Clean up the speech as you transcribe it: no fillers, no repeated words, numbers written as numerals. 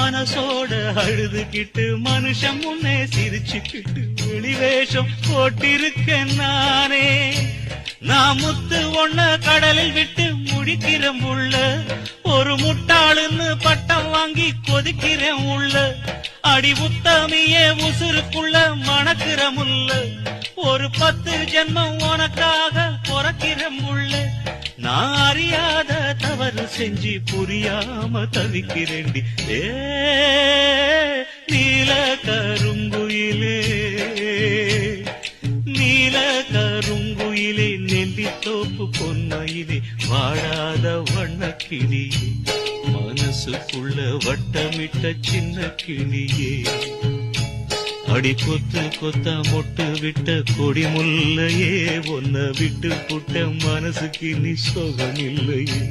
மனசோட அழுதுகிட்டு மனுஷன் முன்னே சிரிச்சுக்கிட்டு வெளிவேஷம் போட்டிருக்கேன் நானே. நான் முத்து ஒண்ண கடலில் விட்டு முடிக்கிறேன் உள்ள, ஒரு முட்டாளுன்னு பட்டம் வாங்கி கொதிக்கிறேன் உள்ள. அடி உத்தமியே உசுருக்குள்ள மணக்கிற முல்ல, ஒரு 10 ஜென்மம் உனக்காக பொறக்கிறேன் உள்ள. நான் அறியாத தவறு செஞ்சு புரியாம தவிக்கிறேண்டி ஏ நீல கருங்குயிலே, நீல கருங்குயிலே, நெல்லித்தோப்பு பொன்மயிலே, வாழாத வண்ணக்கிளியே, மனசுக்குள்ள வட்டமிட்ட சின்ன கிளியே. அடி கொத்து கொத்தா மொட்டு விட்ட கொடி முல்லையே, ஒன்ன விட்டு புட்ட மனசுக்கு நீ சோகம் இல்லையே.